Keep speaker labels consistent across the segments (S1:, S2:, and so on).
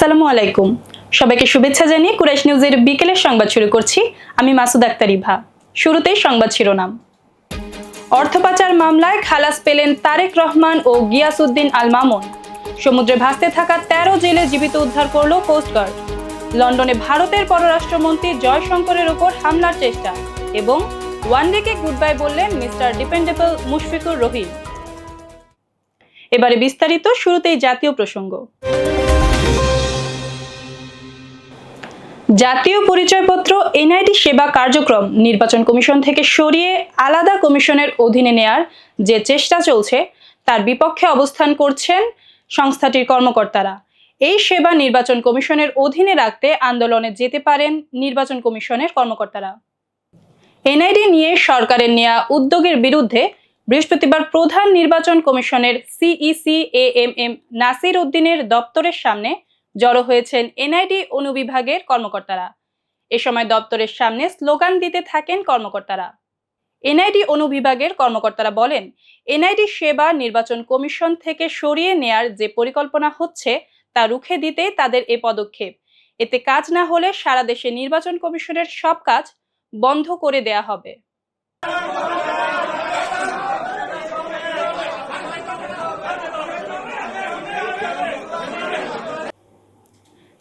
S1: আসসালামু আলাইকুম। সবাইকে শুভেচ্ছা জানিয়ে কুরাইশ নিউজের বিকেলের সংবাদ শুরু করছি। আমি মাসুদ আক্তার ইভা। শুরুতেই সংবাদ শিরোনাম। অর্থ পাচার মামলায় খালাস পেলেন তারেক রহমান ও গিয়াসউদ্দিন আল মামুন। সমুদ্রে ভাসতে থাকা ১৩ জেলে জীবিত উদ্ধার করল কোস্টগার্ড। লন্ডনে ভারতের পররাষ্ট্রমন্ত্রী জয়শঙ্করের উপর হামলার চেষ্টা এবং ওয়ানডেকে গুড বাই বললেন মিস্টার ডিপেন্ডেবল মুশফিকুর রহিম। এবারে বিস্তারিত। শুরুতেই জাতীয় প্রসঙ্গ। জাতীয় পরিচয়পত্র এনআইডি সেবা কার্যক্রম নির্বাচন কমিশন থেকে সরিয়ে আলাদা কমিশনের অধীনে নেয়ার যে চেষ্টা চলছে তার বিপক্ষে অবস্থান করছেন সংস্থাটির কর্মকর্তারা। এই সেবা নির্বাচন কমিশনের অধীনে রাখতে আন্দোলনে যেতে পারেন নির্বাচন কমিশনের কর্মকর্তারা। এনআইডি নিয়ে সরকারের নেয়া উদ্যোগের বিরুদ্ধে বৃহস্পতিবার প্রধান নির্বাচন কমিশনের সিইসি এএমএম নাসির উদ্দিনের দপ্তরের সামনে জড়ো হয়েছেন এনআইডি অনুবিভাগের কর্মকর্তারা। এ সময় দপ্তরের সামনে স্লোগান দিতে থাকেন কর্মকর্তারা। এনআইডি অনুবিভাগের কর্মকর্তারা বলেন, এনআইডি সেবা নির্বাচন কমিশন থেকে সরিয়ে নেয়ার যে পরিকল্পনা হচ্ছে তা রুখে দিতে তাদের এ পদক্ষেপ। এতে কাজ না হলে সারা দেশে নির্বাচন কমিশনের সব কাজ বন্ধ করে দেয়া হবে।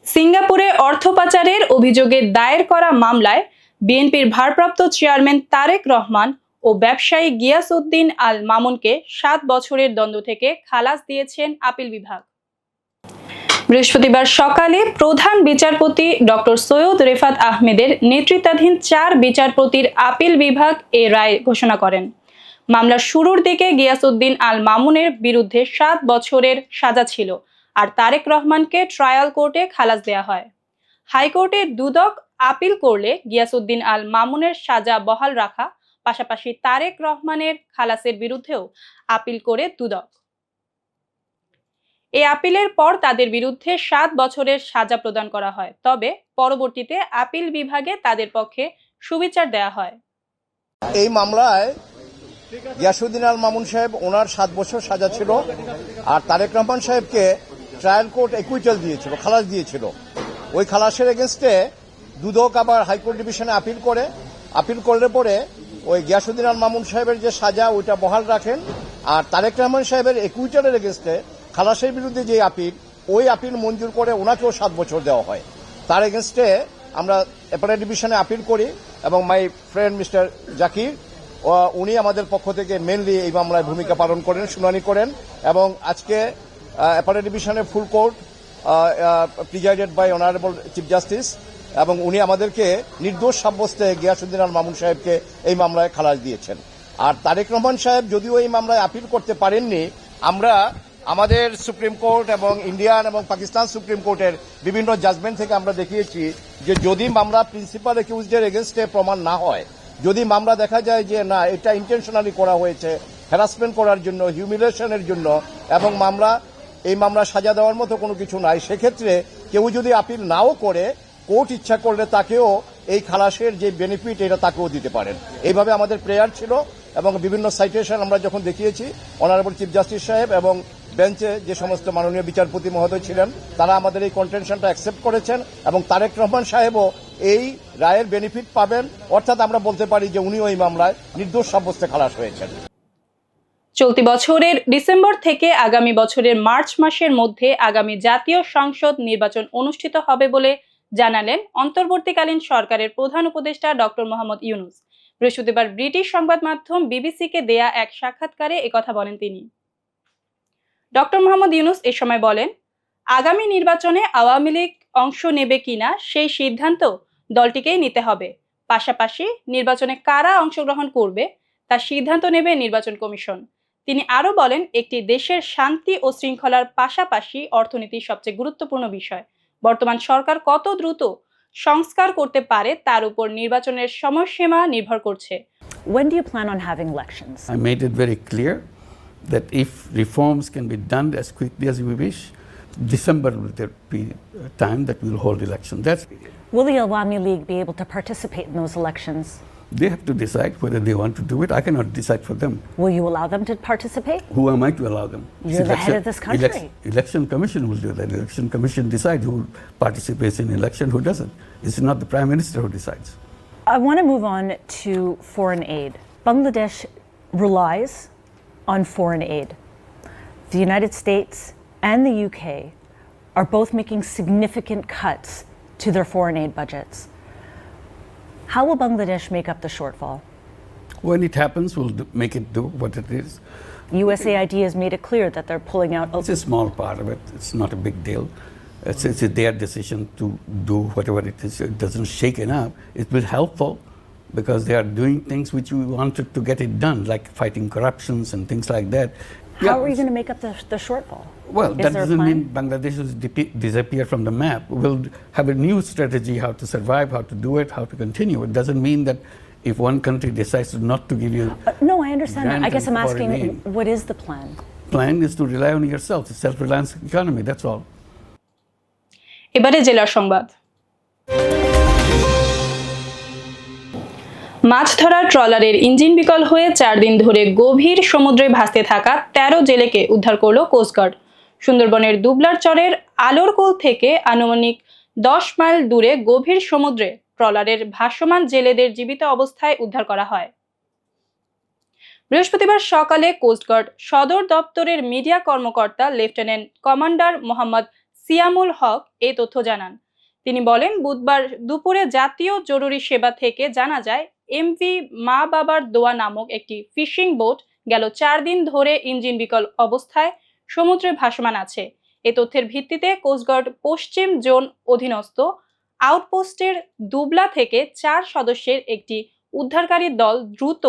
S1: সিঙ্গাপুরে অর্থ পাচারের অভিযোগে দায়ের করা মামলায় বিএনপির ভারপ্রাপ্ত চেয়ারম্যান তারেক রহমান ও ব্যবসায়ী গিয়াসউদ্দিন আল মামুনকে ৭ বছরের দণ্ড থেকে খালাস দিয়েছেন আপিল বিভাগ। বৃহস্পতিবার সকালে প্রধান বিচারপতি ডক্টর সৈয়দ রেফাত আহমেদের নেতৃত্বাধীন ৪ বিচারপতির আপিল বিভাগ এ রায় ঘোষণা করেন। মামলার শুরুর দিকে গিয়াসউদ্দিন আল মামুনের বিরুদ্ধে ৭ বছরের সাজা ছিল, আর তারেক রহমানকে ট্রায়াল কোর্টে খালাস দেয়া হয়। হাইকোর্টে দুদক আপিল করলে গিয়াসউদ্দিন আল মামুনের সাজা বহাল রাখা, পাশাপাশি তারেক রহমানের খালাসের বিরুদ্ধেও আপিল করে দুদক। এই আপিলের পর তাদের বিরুদ্ধে ৭ বছরের সাজা প্রদান করা হয়, তবে পরবর্তীতে আপিল বিভাগে তাদের পক্ষে সুবিচার দেয়া হয়।
S2: এই মামলায় গিয়াসউদ্দিন আল মামুন সাহেব ওনার ৭ বছর সাজা ছিল, আর তারেক রহমান সাহেবকে ট্রায়াল কোর্ট একুইটাল দিয়েছিল, খালাস দিয়েছিল। ওই খালাসের এগেনস্টে দুদক আবার হাইকোর্ট ডিভিশনে আপিল করলে পরে ওই গিয়াসউদ্দিন আল মামুন সাহেবের যে সাজা ওইটা বহাল রাখেন, আর তারেক রহমান সাহেবের একুইটালের এগেনস্টে খালাসের বিরুদ্ধে যে আপিল, ওই আপিল মঞ্জুর করে ওনাকেও ৭ বছর দেওয়া হয়। তার এগেনস্টে আমরা অ্যাপেলেট ডিভিশনে আপিল করি এবং মাই ফ্রেন্ড মিস্টার জাকির উনি আমাদের পক্ষ থেকে মেনলি এই মামলায় ভূমিকা পালন করেন, শুনানি করেন, এবং আজকে অ্যাপেলেট ডিভিশনের full court presided by honourable chief justice, এবং উনি আমাদেরকে নির্দোষ সাব্যস্তে গিয়াসউদ্দিন আল মামুন সাহেবকে এই মামলায় খালাস দিয়েছেন। আর তারেক রহমান সাহেব যদিও এই মামলায় আপিল করতে পারেননি, আমরা আমাদের সুপ্রিম কোর্ট এবং ইন্ডিয়ান এবং পাকিস্তান সুপ্রিম কোর্টের বিভিন্ন জাজমেন্ট থেকে আমরা দেখিয়েছি যে যদি মামলা প্রিন্সিপাল অ্যাকিউজডের এগেনস্টে প্রমাণ না হয়, যদি মামলা দেখা যায় যে না এটা ইন্টেনশনালি করা হয়েছে হ্যারাসমেন্ট করার জন্য, হিউমিলিয়েশনের জন্য, এবং এই মামলা সাজা দেওয়ার মতো কোনো কিছু নাই, সেক্ষেত্রে কেউ যদি আপিল নাও করে কোর্ট ইচ্ছা করলে তাকেও এই খালাসের যে বেনিফিট এটা তাকেও দিতে পারেন। এইভাবে আমাদের প্রেয়ার ছিল, এবং বিভিন্ন সাইটেশন আমরা যখন দেখিয়েছি অনারেবল চিফ জাস্টিস সাহেব এবং বেঞ্চে যে সমস্ত মাননীয় বিচারপতি মহোদয় ছিলেন তারা আমাদের এই কন্টেনশনটা অ্যাকসেপ্ট করেছেন, এবং তারেক রহমান সাহেবও এই রায়ের বেনিফিট পাবেন। অর্থাৎ আমরা বলতে পারি যে উনিও এই মামলায় নির্দোষ সাব্যস্তে খালাস হয়েছেন।
S1: চলতি বছরের ডিসেম্বর থেকে আগামী বছরের মার্চ মাসের মধ্যে আগামী জাতীয় সংসদ নির্বাচন অনুষ্ঠিত হবে বলে জানালেন অন্তর্বর্তীকালীন সরকারের প্রধান উপদেষ্টা ডক্টর মোহাম্মদ ইউনূস। বৃহস্পতিবার ব্রিটিশ সংবাদ মাধ্যম বিবিসিকে দেয়া এক সাক্ষাৎকারে একথা বলেন তিনি। ডক্টর মোহাম্মদ ইউনূস এ সময় বলেন, আগামী নির্বাচনে আওয়ামী লীগ অংশ নেবে কিনা সেই সিদ্ধান্ত দলটিকেই নিতে হবে। পাশাপাশি নির্বাচনে কারা অংশগ্রহণ করবে তার সিদ্ধান্ত নেবে নির্বাচন কমিশন। তিনি আরো বলেন, একটি দেশের শান্তি ও শৃঙ্খলার পাশাপাশি অর্থনীতি সবচেয়ে গুরুত্বপূর্ণ বিষয়। বর্তমান সরকার কত দ্রুত সংস্কার করতে পারে তার উপর নির্বাচনের সময়সীমা নির্ভর করছে।
S3: When do you plan on having elections?
S4: I made it very clear that if reforms can be done as quickly as we wish, December will be a time that we will hold elections.
S3: Will the Awami League be able to participate in those elections?
S4: They have to decide whether they want to do it. I cannot decide for them.
S3: Will you allow them to participate?
S4: Who am I to allow them?
S3: You're the head of this country.
S4: Election Commission will do that. Election Commission decides who participates in election, who doesn't. It's not the Prime Minister who decides.
S3: I want to move on to foreign aid. Bangladesh relies on foreign aid. The United States and the UK are both making significant cuts to their foreign aid budgets. How will Bangladesh make up the shortfall?
S4: When it happens, we'll make it do what it is.
S3: USAID has made it clear that they're pulling out.
S4: It's a small part of it. It's not a big deal. It's their decision to do whatever it is. It doesn't shake it up. It will be helpful because they are doing things which we wanted to get it done, like fighting corruptions and things like that.
S3: How are you going to make up the shortfall?
S4: Well,
S3: Is
S4: that
S3: there a
S4: doesn't
S3: plan?
S4: mean Bangladesh will disappear from the map. We'll have a new strategy how to survive, how to do it, how to continue. It doesn't mean that if one country decides not to give you
S3: No, I understand that. I guess I'm
S4: foreign
S3: asking,
S4: aid.
S3: what is the plan?
S4: Plan is to rely on yourself, a self-reliance economy, that's all.
S1: এবারে জেলার সংবাদ। মাছ ধরার ট্রলারের engine বিকল হয়ে 4 দিন ধরে গভীর সমুদ্রে ভাসতে থাকা 13 জেলেকে উদ্ধার করল কোস্টগার্ড। সুন্দরবনের দুবলার চরের আলোরকোল থেকে আনুমানিক 10 মাইল দূরে গভীর সমুদ্রে ট্রলারের ভাসমান জেলেদের জীবিত অবস্থায় উদ্ধার করা হয়। বৃহস্পতিবার সকালে কোস্টগার্ড সদর দপ্তরের মিডিয়া কর্মকর্তা লেফটেন্যান্ট কমান্ডার মোহাম্মদ সিয়ামুল হক এই তথ্য জানান। তিনি বলেন, বুধবার দুপুরে জাতীয় জরুরি সেবা থেকে জানা যায় এমভি মা বাবার দোয়া নামক একটি ফিশিং বোট গেল 4 দিন ধরে ইঞ্জিন বিকল অবস্থায় সমুদ্রে ভাসমান আছে। এ তথ্যের ভিত্তিতে কোস্টগার্ড পশ্চিম জোন অধীনস্থ আউটপোস্টের দুবলা থেকে 4 সদস্যের একটি উদ্ধারকারী দল দ্রুত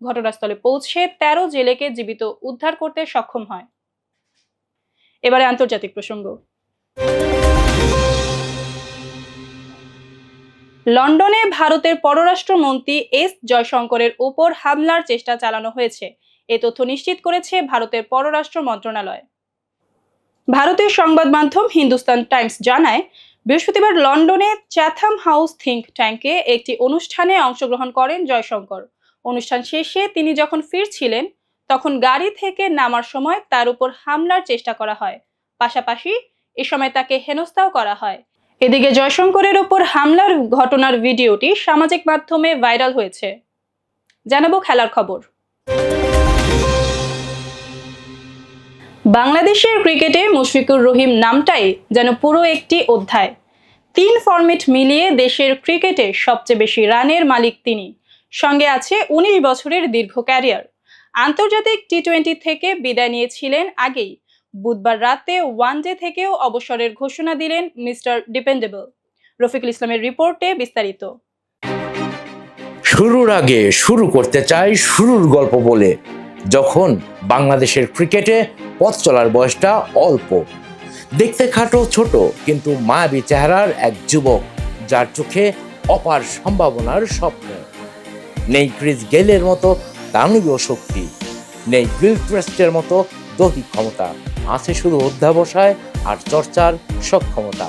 S1: ঘটনাস্থলে পৌঁছে 13 জেলেকে জীবিত উদ্ধার করতে সক্ষম হয়। এবারে আন্তর্জাতিক প্রসঙ্গ। লন্ডনে ভারতের পররাষ্ট্রমন্ত্রী এস জয়শঙ্করের উপর হামলার চেষ্টা চালানো হয়েছে, এ তথ্য নিশ্চিত করেছে ভারতের পররাষ্ট্র মন্ত্রণালয়। ভারতীয় সংবাদ মাধ্যম হিন্দুস্তান টাইমস জানায়, বৃহস্পতিবার লন্ডনে চ্যাথাম হাউস থিঙ্ক ট্যাঙ্কে একটি অনুষ্ঠানে অংশগ্রহণ করেন জয়শঙ্কর। অনুষ্ঠান শেষে তিনি যখন ফিরছিলেন তখন গাড়ি থেকে নামার সময় তার উপর হামলার চেষ্টা করা হয়। পাশাপাশি এ সময় তাকে হেনস্থাও করা হয়। এদিকে জয়শঙ্করের উপর হামলার ঘটনার ভিডিওটি সামাজিক মাধ্যমে ভাইরাল হয়েছে। জানাবো খেলার খবর। বাংলাদেশের ক্রিকেটে মুশফিকুর রহিম নামটাই যেন পুরো একটি অধ্যায়। 3 ফরম্যাট মিলিয়ে দেশের ক্রিকেটে সবচেয়ে বেশি রানের মালিক তিনি। সঙ্গে আছে 19 বছরের দীর্ঘ ক্যারিয়ার। আন্তর্জাতিক টি-20 থেকে বিদায় নিয়েছিলেন আগেই। বুধবার রাতে ওয়ানডে থেকেও অবসরের ঘোষণা দিলেন মিস্টার ডিপেন্ডেবল। রফিকুল ইসলামের রিপোর্টে বিস্তারিত।
S5: শুরুর আগে শুরু করতে চাই শুরুর গল্প বলে। যখন বাংলাদেশের ক্রিকেটে পথ চলার বয়সটা অল্প, দেখতে খাটো ছোট কিন্তু মায়াবী চেহারার এক যুবক, যার চোখে অপার সম্ভাবনার স্বপ্ন। নেই ক্রিস গেইলের মতো দানবীয় শক্তি, নেই গিলক্রিস্টের মতো দৈহিক ক্ষমতা, আছে শুধু অধ্যাবসায় আর চর্চার সক্ষমতা।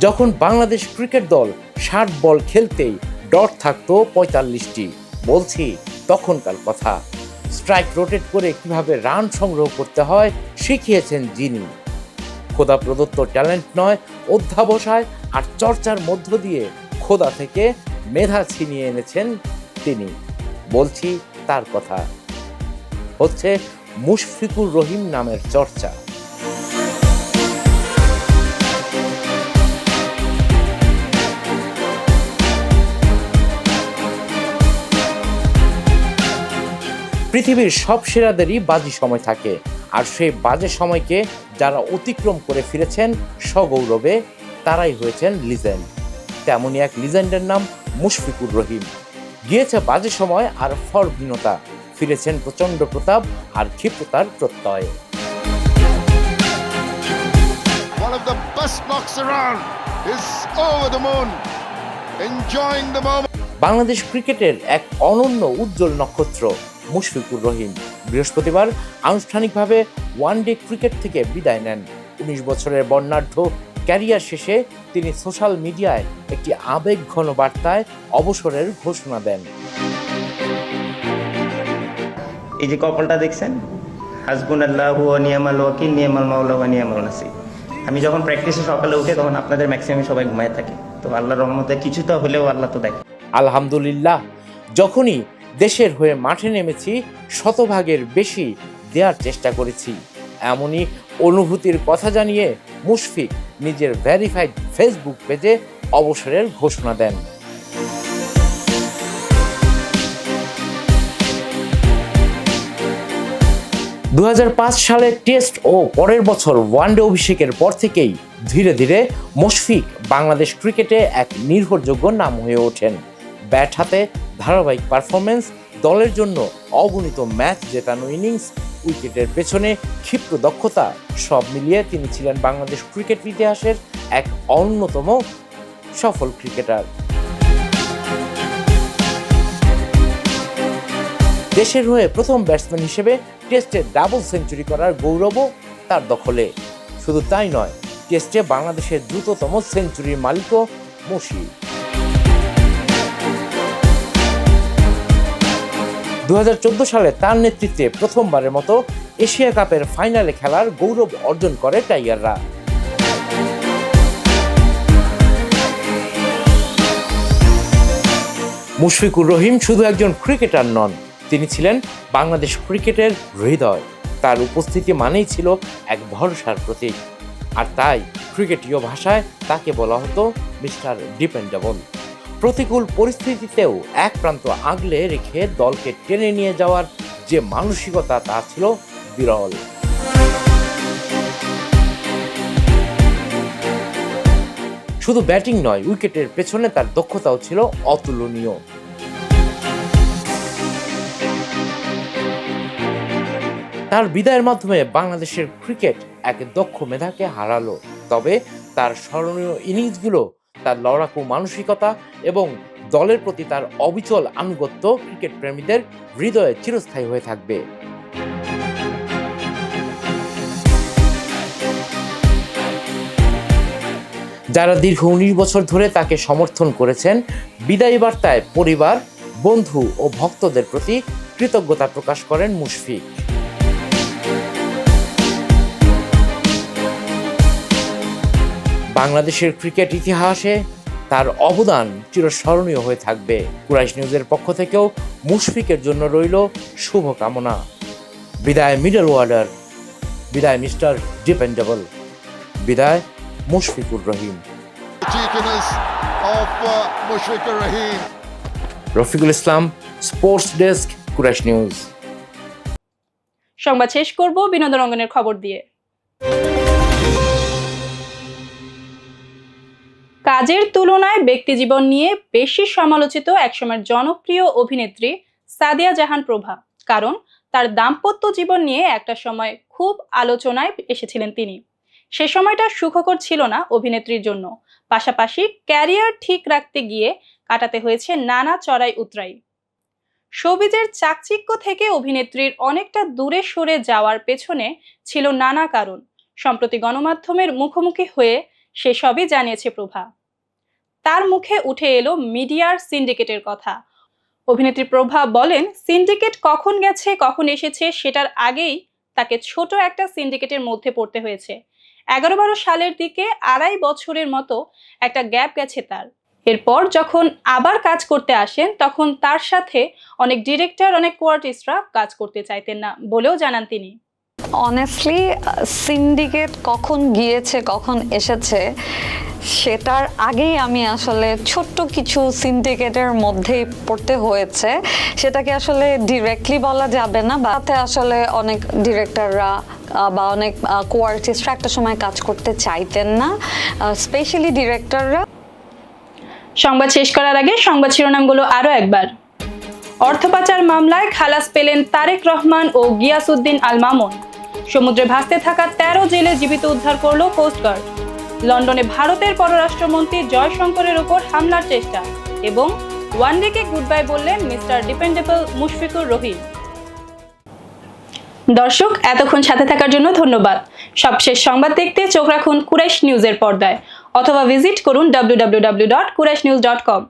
S5: যখন বাংলাদেশ ক্রিকেট দল 60 বল খেলতেই ডট থাকতো 45টি, বলছি তখনকার কথা। স্ট্রাইক রোটেট করে কিভাবে রান সংগ্রহ করতে হয় শিখিয়েছেন যিনি। খোদা প্রদত্ত ট্যালেন্ট নয়, অধ্যাবসায় আর চর্চার মধ্য দিয়ে খোদা থেকে মেধা ছিনিয়ে এনেছেন তিনি। বলছি তার কথা, হচ্ছে মুশফিকুর রহিম নামের চর্চা। পৃথিবীর সব সেরাদেরই বাজে সময় থাকে, আর সেই বাজে সময়কে যারা অতিক্রম করে ফিরেছেন সগৌরবে, তারাই হয়েছেন লিজেন্ড। তেমনই এক লিজেন্ডের নাম মুশফিকুর রহিম। গিয়েছে বাজে সময় আর ফরহীনতা, ফিরেছেন প্রচন্ড প্রতাপ আর ক্ষিপ্রতার প্রত্যয়ে।
S6: One of the best knocks around is over the moon, enjoying the moment.
S5: Bangladesh ক্রিকেটের এক অনন্য উজ্জ্বল নক্ষত্র মুশফিকুর রহিম বৃহস্পতিবার আনুষ্ঠানিকভাবে ওয়ানডে ক্রিকেট থেকে বিদায় নেন। 19 বছরের বর্ণাঢ্য ক্যারিয়ার শেষে তিনি সোশ্যাল মিডিয়ায় একটি আবেগঘন বার্তায় অবসরের ঘোষণা দেন।
S7: এই যে কপালটা দেখছেন, হাসবুনাল্লাহু ওয়া নি'মাল ওয়াকিল নি'মাল মাওলা ওয়া নি'মাল নাসির। আমি যখন প্র্যাকটিসে সকালে উঠে তখন আপনাদের ম্যাক্সিমাম সবাই ঘুমায় থাকে, তো আল্লাহর রহমতে কিছুটা হলেও আল্লাহ তো দেখে।
S5: আলহামদুলিল্লাহ, যখনই দেশের হয়ে মাঠে নেমেছি শতভাগের বেশি দেওয়ার চেষ্টা করেছি, এমনই অনুভূতির কথা জানিয়ে মুশফিক নিজের ভেরিফাইড ফেসবুক পেজে অবসরের ঘোষণা দেন। দু সালে টেস্ট ও পরের বছর ওয়ানডে অভিষেকের পর থেকেই ধীরে ধীরে মুশফিক বাংলাদেশ ক্রিকেটে এক নির্ভরযোগ্য নাম হয়ে ওঠেন। ব্যাট হাতে ধারাবাহিক পারফরমেন্স, দলের জন্য অগণিত ম্যাচ জেতানো ইনিংস, উইকেটের পেছনে ক্ষিপ্র দক্ষতা, সব মিলিয়ে তিনি ছিলেন বাংলাদেশ ক্রিকেট ইতিহাসের এক অন্যতম সফল ক্রিকেটার। দেশের হয়ে প্রথম ব্যাটসম্যান হিসেবে টেস্টে ডাবল সেঞ্চুরি করার গৌরবও তার দখলে। শুধু তাই নয়, টেস্টে বাংলাদেশের দ্রুততম সেঞ্চুরির মালিকও মুশি। 2014 সালে তার নেতৃত্বে প্রথমবারের মতো এশিয়া কাপের ফাইনালে খেলার গৌরব অর্জন করে টাইগাররা। মুশফিকুর রহিম শুধু একজন ক্রিকেটার নন, তিনি ছিলেন বাংলাদেশ ক্রিকেটের হৃদয়। তার উপস্থিতি মানেই ছিল এক ভরসার প্রতীক, আর তাই ক্রিকেটীয় ভাষায় তাকে বলা হতো মিস্টার ডিপেন্ডেবল। প্রতিকূল পরিস্থিতিতেও এক প্রান্ত আগলে রেখে দলকে টেনে নিয়ে যাওয়ার যে মানসিকতা, তা ছিল বিরল। শুধু ব্যাটিং নয়, উইকেটের পেছনে তার দক্ষতাও ছিল অতুলনীয়। তার বিদায়ের মাধ্যমে বাংলাদেশের ক্রিকেট এক দক্ষ মেধাকে হারালো, তবে তার স্মরণীয় ইনিংসগুলো, তার লড়াকু মানসিকতা এবং দলের প্রতি তার অবিচল আনুগত্য ক্রিকেট প্রেমীদের হৃদয়ে চিরস্থায়ী হয়ে থাকবে। যারা দীর্ঘ 19 বছর ধরে তাকে সমর্থন করেছেন, বিদায়ী বার্তায় পরিবার, বন্ধু ও ভক্তদের প্রতি কৃতজ্ঞতা প্রকাশ করেন মুশফিক। বাংলাদেশের ক্রিকেট ইতিহাসে তার অবদান চিরস্মরণীয় হয়ে থাকবে। কুরাইশ নিউজের পক্ষ থেকেও মুশফিকের জন্য রইল শুভকামনা। বিদায় মিডল অর্ডার, বিদায় মিস্টার ডিপেন্ডেবল, বিদায় Mushfiqur Rahim. Rafiqul Islam, sports desk, Quraish news.
S1: সংবাদ শেষ করব বিনোদন অঙ্গনের খবর দিয়ে। কাজের তুলনায় ব্যক্তিজীবন নিয়ে বেশি সমালোচিত একসময়ের জনপ্রিয় অভিনেত্রী সাদিয়া জাহান প্রভা, কারণ তার দাম্পত্য জীবন নিয়ে একটা সময় খুব আলোচনায় এসেছিলেন তিনি। সে সময়টা সুখকর ছিল না অভিনেত্রীর জন্য, পাশাপাশি ক্যারিয়ার ঠিক রাখতে গিয়ে কাটাতে হয়েছে নানা চড়াই উতরাই। শোবিজের চাকচিক্য থেকে অভিনেত্রীর অনেকটা দূরে সরে যাওয়ার পেছনে ছিল নানা কারণ। সম্প্রতি গণমাধ্যমের মুখোমুখি হয়ে সেসবই জানিয়েছে প্রভা। তার মুখে উঠে এলো মিডিয়ার সিন্ডিকেটের কথা। অভিনেত্রী প্রভা বলেন, সিন্ডিকেট কখন গেছে কখন এসেছে সেটার আগেই তাকে ছোট একটা সিন্ডিকেটের মধ্যে পড়তে হয়েছে। 11-12 সালের দিকে 2.5 বছরের মতো একটা গ্যাপ গেছে তার। এরপর যখন আবার কাজ করতে আসেন, তখন তার সাথে অনেক ডিরেক্টর, অনেক কোয়ার্টিস্টরা কাজ করতে চাইতেন না বলেও জানান তিনি।
S8: অনেস্টলি সিন্ডিকেট কখন গিয়েছে কখন এসেছে সেটার আগেই আমি আসলে ছোট্ট কিছু সিন্ডিকেটের মধ্যেই পড়তে হয়েছে। সেটাকে আসলে ডিরেক্টলি বলা যাবে না, বা তাতে আসলে অনেক ডিরেক্টররা বা অনেক কোয়ার্টিস্টরা একটা সময় কাজ করতে চাইতেন না, স্পেশালি ডিরেক্টররা।
S1: সংবাদ শেষ করার আগে সংবাদ শিরোনামগুলো আরও একবার। অর্থ পাচার মামলায় খালাস পেলেন তারেক রহমান ও গিয়াসউদ্দিন আল মামুন। সমুদ্রে ভাসতে থাকা 13 জেলে জীবিত উদ্ধার করল কোস্টগার্ড। লন্ডনে ভারতের পররাষ্ট্রমন্ত্রী জয়শঙ্করের উপর হামলার চেষ্টা। এবং ওয়ানডেকে গুড বাই বললেন মিস্টার ডিপেন্ডেবল মুশফিকুর রহিম। দর্শক, এতক্ষণ সাথে থাকার জন্য ধন্যবাদ। সবশেষ সংবাদ দেখতে চোখ রাখুন কুরাইশ নিউজের পর্দায় অথবা ভিজিট করুন www.quraishnews.com।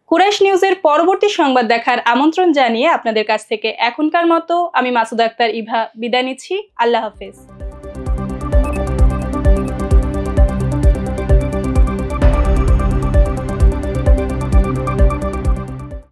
S1: কুরাইশ নিউজের পরবর্তী সংবাদ দেখার আমন্ত্রণ জানিয়ে আপনাদের কাছ থেকে এখনকার মতো আমি মাসুদা আক্তার ইভা বিদায় নিচ্ছি। আল্লাহ হাফেজ।